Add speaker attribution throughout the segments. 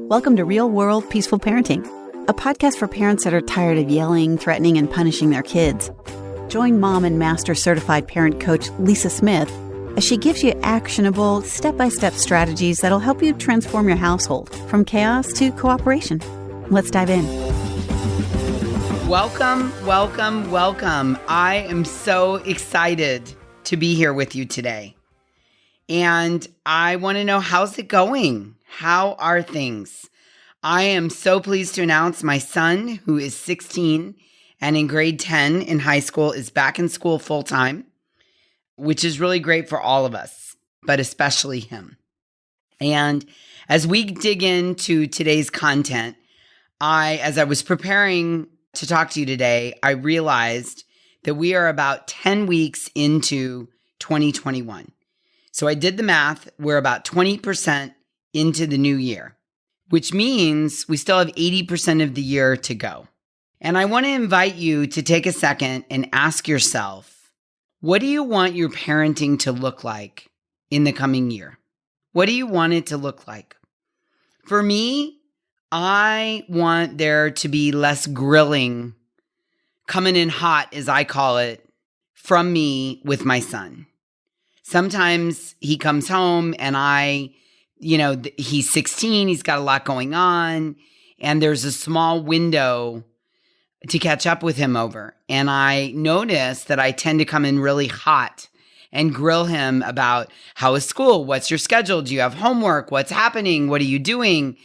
Speaker 1: Welcome to Real World Peaceful Parenting, a podcast for parents that are tired of yelling, threatening, and punishing their kids. Join mom and master certified parent coach Lisa Smith as she gives you actionable, step-by-step strategies that'll help you transform your household from chaos to cooperation. Let's dive in.
Speaker 2: Welcome, welcome, welcome. I am so excited to be here with you today. And I want to know, how's it going? How are things? I am so pleased to announce my son, who is 16 and in grade 10 in high school, is back in school full time, which is really great for all of us, but especially him. And as we dig into today's content, as I was preparing to talk to you today, I realized that we are about 10 weeks into 2021. So I did the math. We're about 20% into the new year, which means we still have 80% of the year to go. And I want to invite you to take a second and ask yourself, what do you want your parenting to look like in the coming year? What do you want it to look like? For me, I want there to be less grilling, coming in hot, as I call it, from me with my son. Sometimes he comes home and he's 16, he's got a lot going on, and there's a small window to catch up with him over. And I notice that I tend to come in really hot and grill him about how is school? What's your schedule? Do you have homework? What's happening? What are you doing?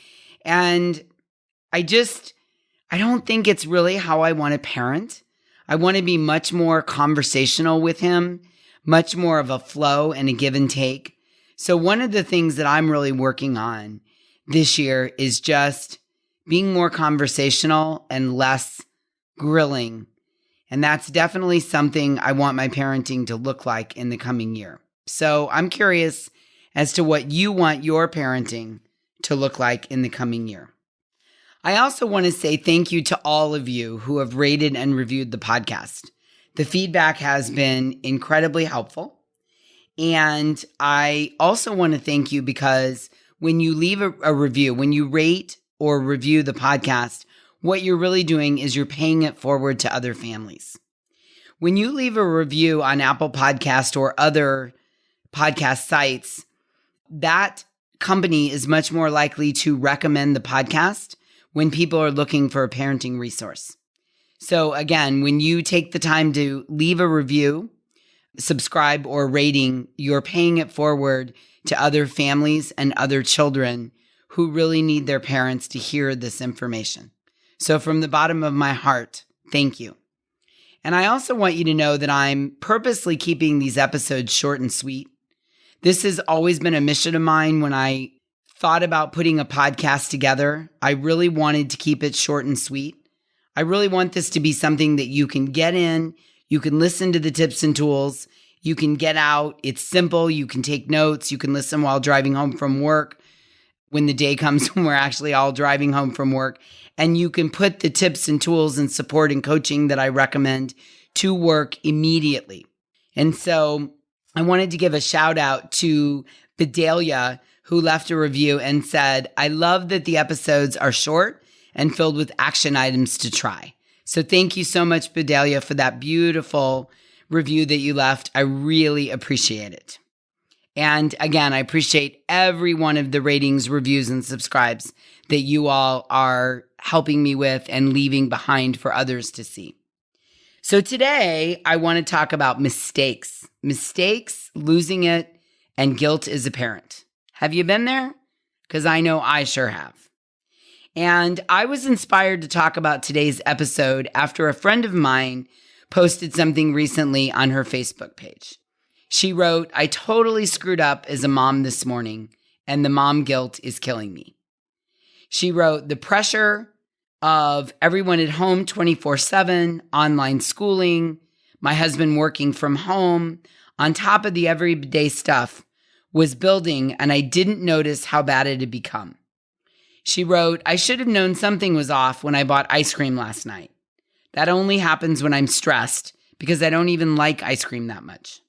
Speaker 2: And I don't think it's really how I want to parent. I want to be much more conversational with him, much more of a flow and a give and take. So one of the things that I'm really working on this year is just being more conversational and less grilling. And that's definitely something I want my parenting to look like in the coming year. So I'm curious as to what you want your parenting to look like in the coming year. I also want to say thank you to all of you who have rated and reviewed the podcast. The feedback has been incredibly helpful. And I also want to thank you because when you leave a review, when you rate or review the podcast, what you're really doing is you're paying it forward to other families. When you leave a review on Apple Podcast or other podcast sites, that company is much more likely to recommend the podcast when people are looking for a parenting resource. So again, when you take the time to leave a review, subscribe, or rating, you're paying it forward to other families and other children who really need their parents to hear this information. So from the bottom of my heart, thank you. And I also want you to know that I'm purposely keeping these episodes short and sweet. This has always been a mission of mine. When I thought about putting a podcast together, I really wanted to keep it short and sweet. I really want this to be something that you can get in, you can listen to the tips and tools, you can get out. It's simple. You can take notes. You can listen while driving home from work when the day comes when we're actually all driving home from work. And you can put the tips and tools and support and coaching that I recommend to work immediately. And so I wanted to give a shout out to Bedalia, who left a review and said, I love that the episodes are short and filled with action items to try. So thank you so much, Bedalia, for that beautiful review that you left. I really appreciate it. And again, I appreciate every one of the ratings, reviews, and subscribes that you all are helping me with and leaving behind for others to see. So today, I want to talk about mistakes, losing it, and guilt as a parent. Have you been there? Because I know I sure have. And I was inspired to talk about today's episode after a friend of mine posted something recently on her Facebook page. She wrote, I totally screwed up as a mom this morning, and the mom guilt is killing me. She wrote, the pressure of everyone at home 24/7, online schooling, my husband working from home, on top of the everyday stuff, was building, and I didn't notice how bad it had become. She wrote, I should have known something was off when I bought ice cream last night. That only happens when I'm stressed because I don't even like ice cream that much.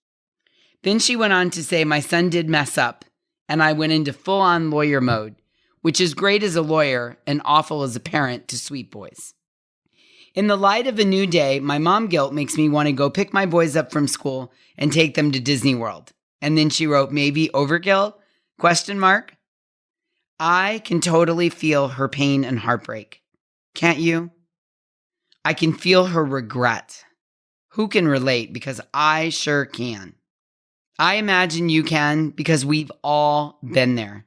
Speaker 2: Then she went on to say, my son did mess up, and I went into full-on lawyer mode, which is great as a lawyer and awful as a parent to sweet boys. In the light of a new day, my mom guilt makes me want to go pick my boys up from school and take them to Disney World. And then she wrote, maybe overkill? ? I can totally feel her pain and heartbreak. Can't you? I can feel her regret. Who can relate? Because I sure can. I imagine you can because we've all been there.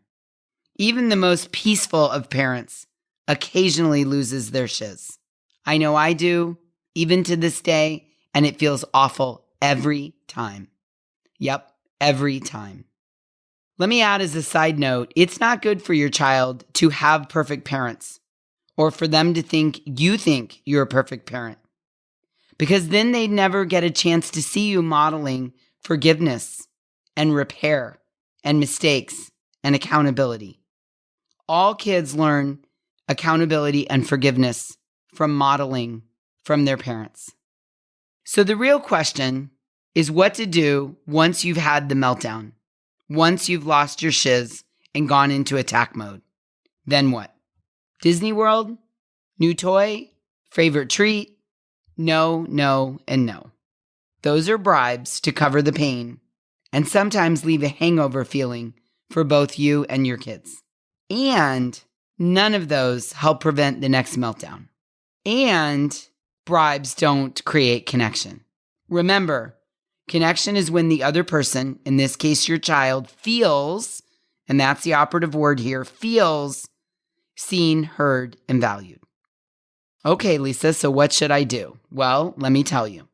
Speaker 2: Even the most peaceful of parents occasionally loses their shiz. I know I do, even to this day, and it feels awful every time. Yep, every time. Let me add as a side note, it's not good for your child to have perfect parents or for them to think you're a perfect parent, because then they never get a chance to see you modeling forgiveness and repair and mistakes and accountability. All kids learn accountability and forgiveness from modeling from their parents. So the real question is what to do once you've had the meltdown, once you've lost your shiz and gone into attack mode. Then what? Disney World? New toy? Favorite treat? No, no, and no. Those are bribes to cover the pain and sometimes leave a hangover feeling for both you and your kids. And none of those help prevent the next meltdown. And bribes don't create connection. Remember, connection is when the other person, in this case your child, feels, and that's the operative word here, feels seen, heard, and valued. Okay, Lisa, so what should I do? Well, let me tell you.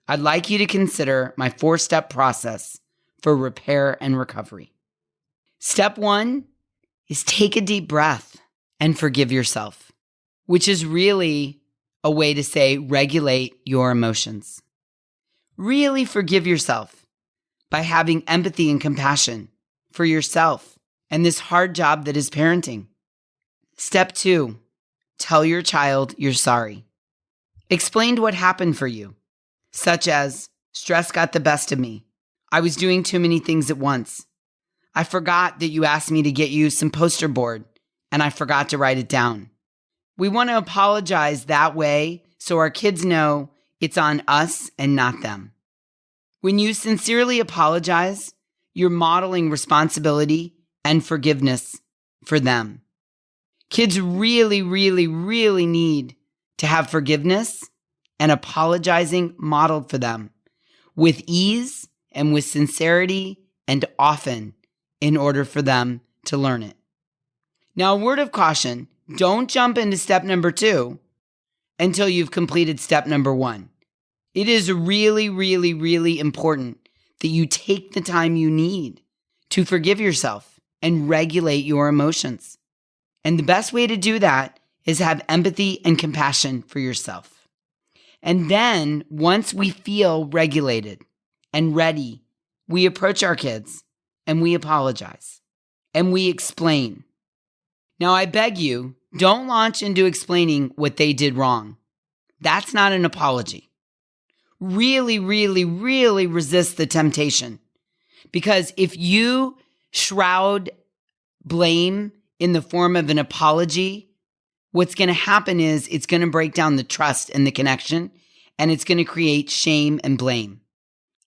Speaker 2: I'd like you to consider my 4-step process for repair and recovery. Step 1 is take a deep breath and forgive yourself, which is really a way to say regulate your emotions. Really forgive yourself by having empathy and compassion for yourself and this hard job that is parenting. Step 2, tell your child you're sorry. Explain what happened for you, such as stress got the best of me. I was doing too many things at once. I forgot that you asked me to get you some poster board and I forgot to write it down. We want to apologize that way so our kids know it's on us and not them. When you sincerely apologize, you're modeling responsibility and forgiveness for them. Kids really, really, really need to have forgiveness and apologizing modeled for them with ease and with sincerity and often in order for them to learn it. Now, a word of caution, don't jump into step number 2 until you've completed step number 1. It is really, really, really important that you take the time you need to forgive yourself and regulate your emotions. And the best way to do that is have empathy and compassion for yourself. And then once we feel regulated and ready, we approach our kids and we apologize and we explain. Now, I beg you, don't launch into explaining what they did wrong. That's not an apology. Really, really, really resist the temptation. Because if you shroud blame in the form of an apology, what's going to happen is it's going to break down the trust and the connection, and it's going to create shame and blame.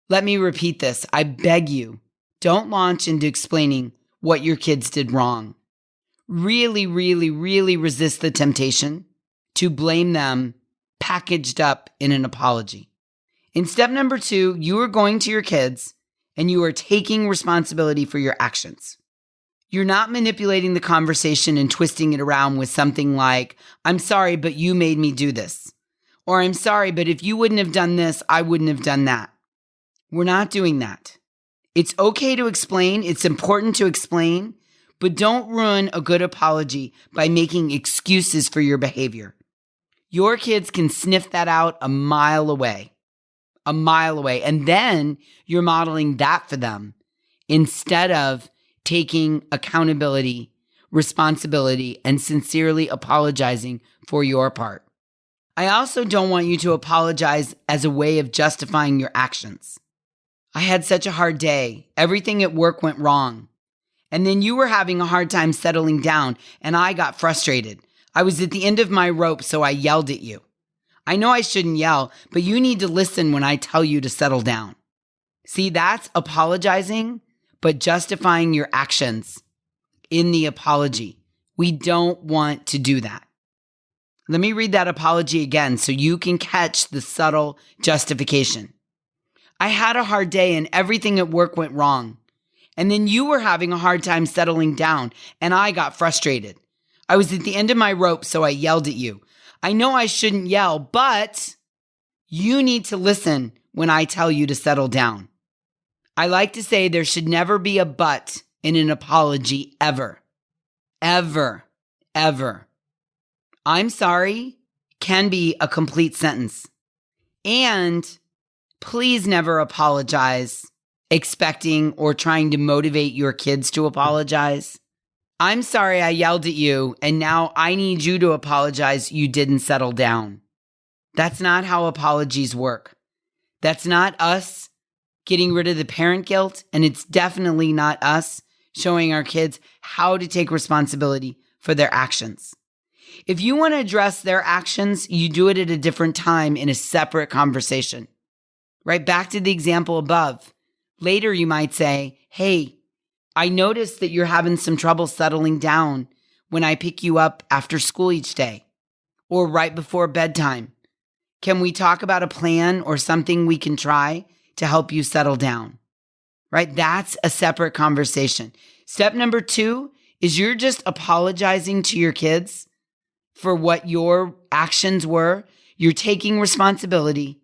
Speaker 2: Let me repeat this. I beg you, don't launch into explaining what your kids did wrong. Really, really, really resist the temptation to blame them packaged up in an apology. In step number 2, you are going to your kids and you are taking responsibility for your actions. You're not manipulating the conversation and twisting it around with something like, I'm sorry, but you made me do this. Or I'm sorry, but if you wouldn't have done this, I wouldn't have done that. We're not doing that. It's okay to explain. It's important to explain, but don't ruin a good apology by making excuses for your behavior. Your kids can sniff that out a mile away. And then you're modeling that for them instead of taking accountability, responsibility, and sincerely apologizing for your part. I also don't want you to apologize as a way of justifying your actions. I had such a hard day. Everything at work went wrong. And then you were having a hard time settling down, and I got frustrated. I was at the end of my rope, so I yelled at you. I know I shouldn't yell, but you need to listen when I tell you to settle down. See, that's apologizing, but justifying your actions in the apology. We don't want to do that. Let me read that apology again so you can catch the subtle justification. I had a hard day and everything at work went wrong. And then you were having a hard time settling down, and I got frustrated. I was at the end of my rope, so I yelled at you. I know I shouldn't yell, but you need to listen when I tell you to settle down. I like to say there should never be a but in an apology ever. Ever. Ever. I'm sorry can be a complete sentence. And please never apologize expecting or trying to motivate your kids to apologize. I'm sorry I yelled at you, and now I need you to apologize you didn't settle down. That's not how apologies work. That's not us getting rid of the parent guilt, and it's definitely not us showing our kids how to take responsibility for their actions. If you want to address their actions, you do it at a different time in a separate conversation. Right back to the example above. Later, you might say, hey, I noticed that you're having some trouble settling down when I pick you up after school each day or right before bedtime. Can we talk about a plan or something we can try to help you settle down? Right? That's a separate conversation. Step number 2 is you're just apologizing to your kids for what your actions were. You're taking responsibility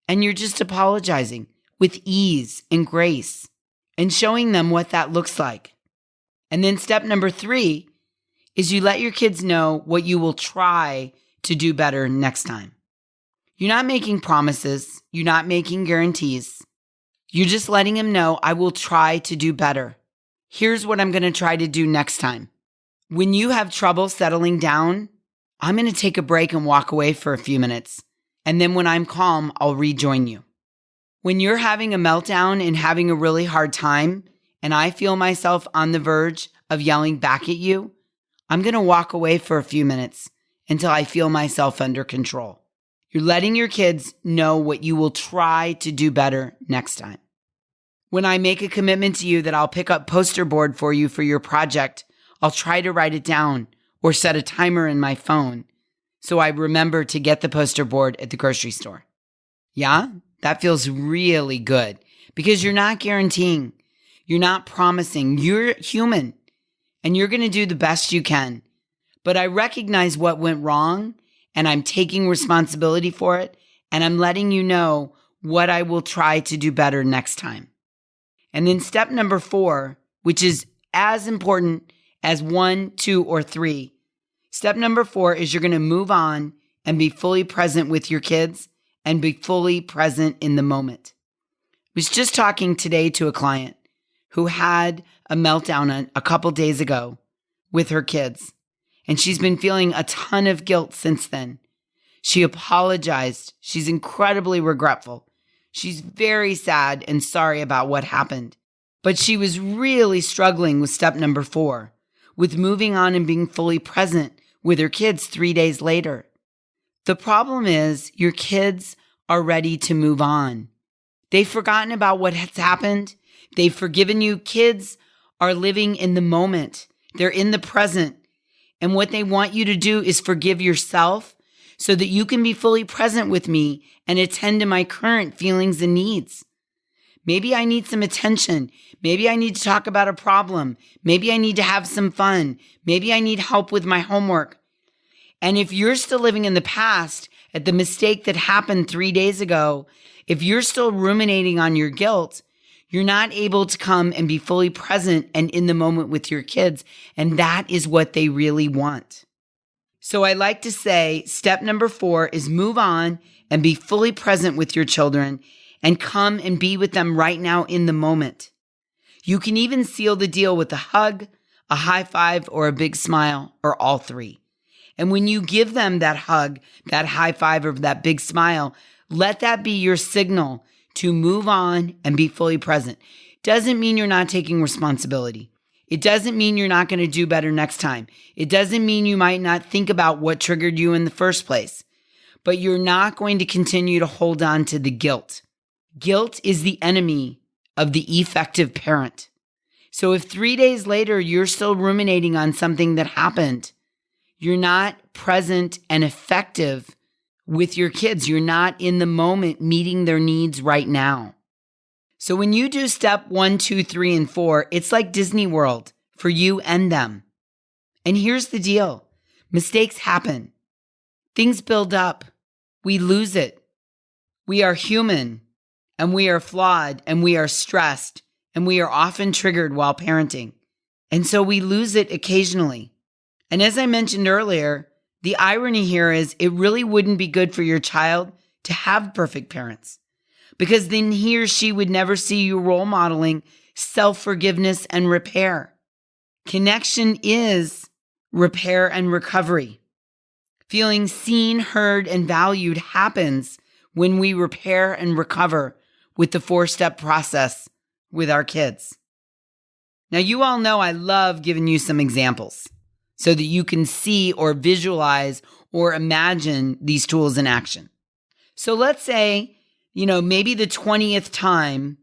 Speaker 2: and you're just apologizing with ease and grace and showing them what that looks like. And then step number 3 is you let your kids know what you will try to do better next time. You're not making promises. You're not making guarantees. You're just letting them know, I will try to do better. Here's what I'm going to try to do next time. When you have trouble settling down, I'm going to take a break and walk away for a few minutes. And then when I'm calm, I'll rejoin you. When you're having a meltdown and having a really hard time, and I feel myself on the verge of yelling back at you, I'm going to walk away for a few minutes until I feel myself under control. You're letting your kids know what you will try to do better next time. When I make a commitment to you that I'll pick up poster board for you for your project, I'll try to write it down or set a timer in my phone so I remember to get the poster board at the grocery store. Yeah, that feels really good because you're not guaranteeing, you're not promising, you're human and you're going to do the best you can. But I recognize what went wrong and I'm taking responsibility for it and I'm letting you know what I will try to do better next time. And then step number 4, which is as important as 1, 2, or 3. Step number 4 is you're going to move on and be fully present with your kids and be fully present in the moment. I was just talking today to a client who had a meltdown a couple days ago with her kids, and she's been feeling a ton of guilt since then. She apologized. She's incredibly regretful. She's very sad and sorry about what happened, but she was really struggling with step number 4, with moving on and being fully present with her kids 3 days later. The problem is your kids are ready to move on. They've forgotten about what has happened. They've forgiven you. Kids are living in the moment. They're in the present. And what they want you to do is forgive yourself so that you can be fully present with me and attend to my current feelings and needs. Maybe I need some attention. Maybe I need to talk about a problem. Maybe I need to have some fun. Maybe I need help with my homework. And if you're still living in the past at the mistake that happened 3 days ago, if you're still ruminating on your guilt, you're not able to come and be fully present and in the moment with your kids. And that is what they really want. So I like to say step number 4 is move on and be fully present with your children and come and be with them right now in the moment. You can even seal the deal with a hug, a high five, or a big smile, or all 3. And when you give them that hug, that high five, or that big smile, let that be your signal to move on and be fully present. Doesn't mean you're not taking responsibility. It doesn't mean you're not going to do better next time. It doesn't mean you might not think about what triggered you in the first place, but you're not going to continue to hold on to the guilt. Guilt is the enemy of the effective parent. So if 3 days later you're still ruminating on something that happened, you're not present and effective with your kids. You're not in the moment meeting their needs right now. So when you do step 1, 2, 3, and 4, it's like Disney World for you and them. And here's the deal. Mistakes happen. Things build up. We lose it. We are human, and we are flawed, and we are stressed, and we are often triggered while parenting. And so we lose it occasionally. And as I mentioned earlier, the irony here is it really wouldn't be good for your child to have perfect parents, because then he or she would never see you role modeling self-forgiveness and repair. Connection is repair and recovery. Feeling seen, heard, and valued happens when we repair and recover with the 4-step process with our kids. Now, you all know I love giving you some examples so that you can see or visualize or imagine these tools in action. So let's say, maybe the 20th time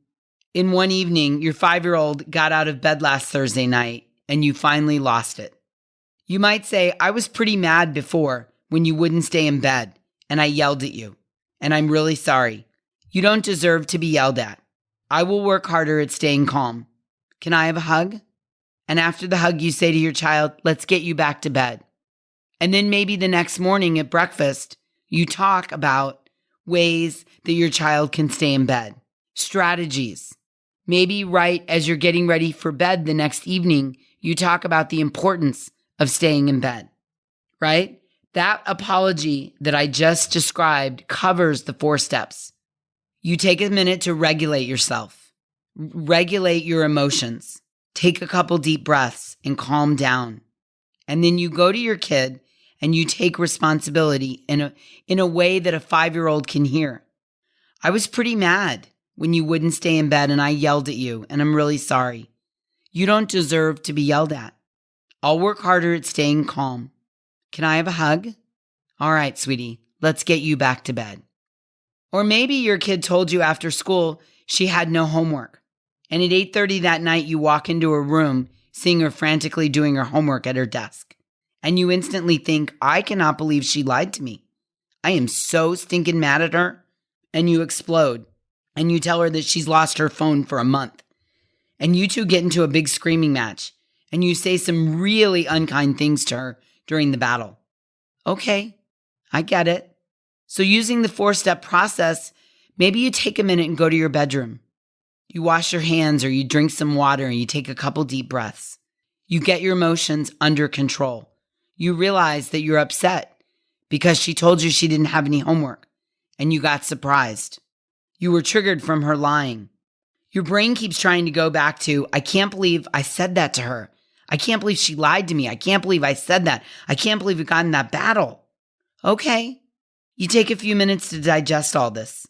Speaker 2: in one evening, your 5-year-old got out of bed last Thursday night and you finally lost it. You might say, I was pretty mad before when you wouldn't stay in bed and I yelled at you, and I'm really sorry. You don't deserve to be yelled at. I will work harder at staying calm. Can I have a hug? And after the hug, you say to your child, let's get you back to bed. And then maybe the next morning at breakfast, you talk about ways that your child can stay in bed, strategies. Maybe right as you're getting ready for bed the next evening, you talk about the importance of staying in bed, right? That apology that I just described covers the 4 steps. You take a minute to regulate yourself, regulate your emotions, take a couple deep breaths and calm down. And then you go to your kid and you take responsibility in a way that a 5-year-old can hear. I was pretty mad when you wouldn't stay in bed and I yelled at you, and I'm really sorry. You don't deserve to be yelled at. I'll work harder at staying calm. Can I have a hug? All right, sweetie, let's get you back to bed. Or maybe your kid told you after school she had no homework. And at 8:30 that night, you walk into her room, seeing her frantically doing her homework at her desk. And you instantly think, I cannot believe she lied to me. I am so stinking mad at her. And you explode. And you tell her that she's lost her phone for a month. And you two get into a big screaming match. And you say some really unkind things to her during the battle. Okay, I get it. So using the 4-step process, maybe you take a minute and go to your bedroom. You wash your hands or you drink some water and you take a couple deep breaths. You get your emotions under control. You realize that you're upset because she told you she didn't have any homework and you got surprised. You were triggered from her lying. Your brain keeps trying to go back to, I can't believe I said that to her. I can't believe she lied to me. I can't believe I said that. I can't believe we got in that battle. Okay. You take a few minutes to digest all this.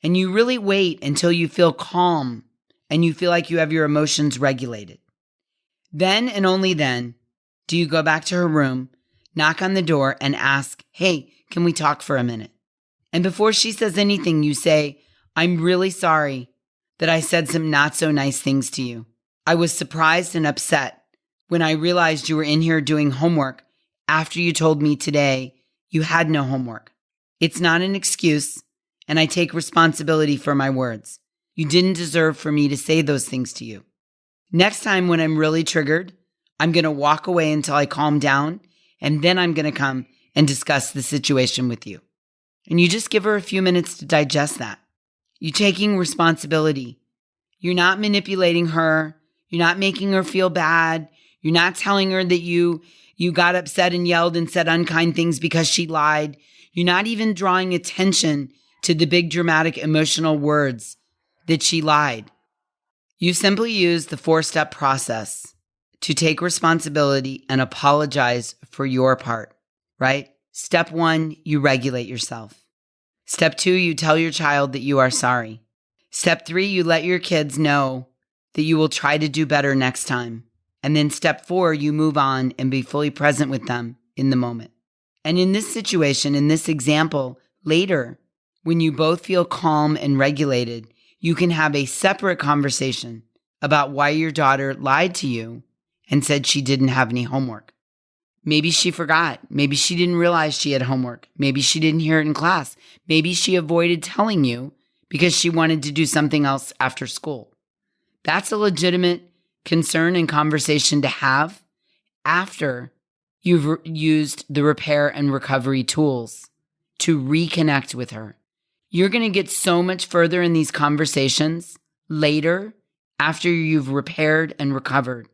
Speaker 2: And you really wait until you feel calm and you feel like you have your emotions regulated. Then and only then do you go back to her room, knock on the door, and ask, hey, can we talk for a minute? And before she says anything, you say, I'm really sorry that I said some not so nice things to you. I was surprised and upset when I realized you were in here doing homework after you told me today you had no homework. It's not an excuse, and I take responsibility for my words. You didn't deserve for me to say those things to you. Next time when I'm really triggered, I'm going to walk away until I calm down, and then I'm going to come and discuss the situation with you. And you just give her a few minutes to digest that. You're taking responsibility. You're not manipulating her. You're not making her feel bad. You're not telling her that you got upset and yelled and said unkind things because she lied. You're not even drawing attention to the big dramatic emotional words that she lied. You simply use the 4-step process to take responsibility and apologize for your part, right? Step 1, you regulate yourself. Step 2, you tell your child that you are sorry. Step 3, you let your kids know that you will try to do better next time. And then step 4, you move on and be fully present with them in the moment. And in this situation, in this example, later, when you both feel calm and regulated, you can have a separate conversation about why your daughter lied to you and said she didn't have any homework. Maybe she forgot. Maybe she didn't realize she had homework. Maybe she didn't hear it in class. Maybe she avoided telling you because she wanted to do something else after school. That's a legitimate concern and conversation to have after you've used the repair and recovery tools to reconnect with her. You're going to get so much further in these conversations later after you've repaired and recovered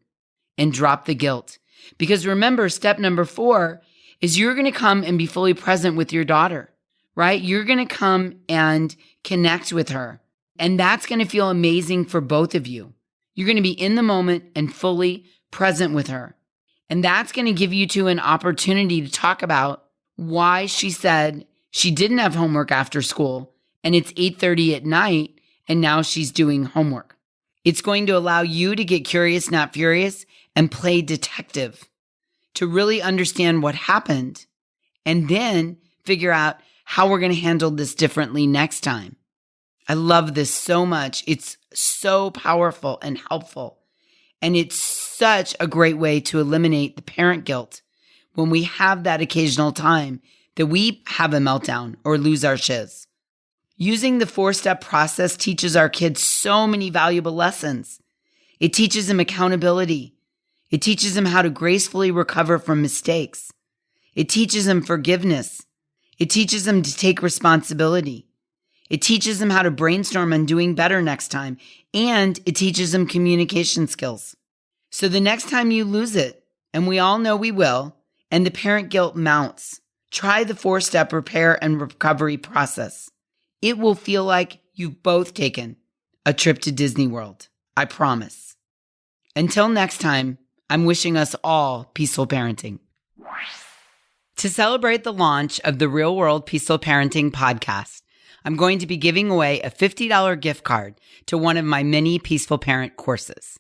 Speaker 2: and dropped the guilt. Because remember, step number 4 is you're going to come and be fully present with your daughter, right? You're going to come and connect with her. And that's going to feel amazing for both of you. You're going to be in the moment and fully present with her. And that's going to give you two an opportunity to talk about why she said she didn't have homework after school and it's 8:30 at night and now she's doing homework. It's going to allow you to get curious, not furious, and play detective to really understand what happened and then figure out how we're going to handle this differently next time. I love this so much. It's so powerful and helpful. And it's such a great way to eliminate the parent guilt when we have that occasional time that we have a meltdown or lose our shiz. Using the 4-step process teaches our kids so many valuable lessons. It teaches them accountability. It teaches them how to gracefully recover from mistakes. It teaches them forgiveness. It teaches them to take responsibility. It teaches them how to brainstorm on doing better next time, and it teaches them communication skills. So the next time you lose it, and we all know we will, and the parent guilt mounts, try the 4-step repair and recovery process. It will feel like you've both taken a trip to Disney World. I promise. Until next time, I'm wishing us all peaceful parenting. To celebrate the launch of the Real World Peaceful Parenting podcast, I'm going to be giving away a $50 gift card to one of my many Peaceful Parent courses.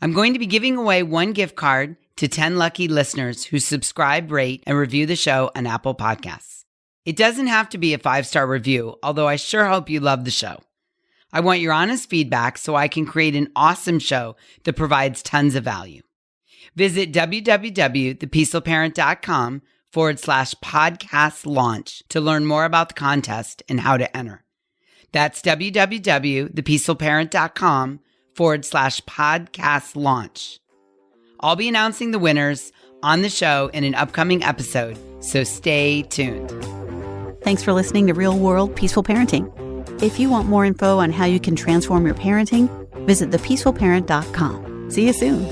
Speaker 2: I'm going to be giving away one gift card to 10 lucky listeners who subscribe, rate, and review the show on Apple Podcasts. It doesn't have to be a 5-star review, although I sure hope you love the show. I want your honest feedback so I can create an awesome show that provides tons of value. Visit www.thepeacefulparent.com/podcast launch to learn more about the contest and how to enter. That's www.thepeacefulparent.com/podcast launch. I'll be announcing the winners on the show in an upcoming episode, so stay tuned.
Speaker 1: Thanks for listening to Real World Peaceful Parenting. If you want more info on how you can transform your parenting, visit thepeacefulparent.com. See you soon.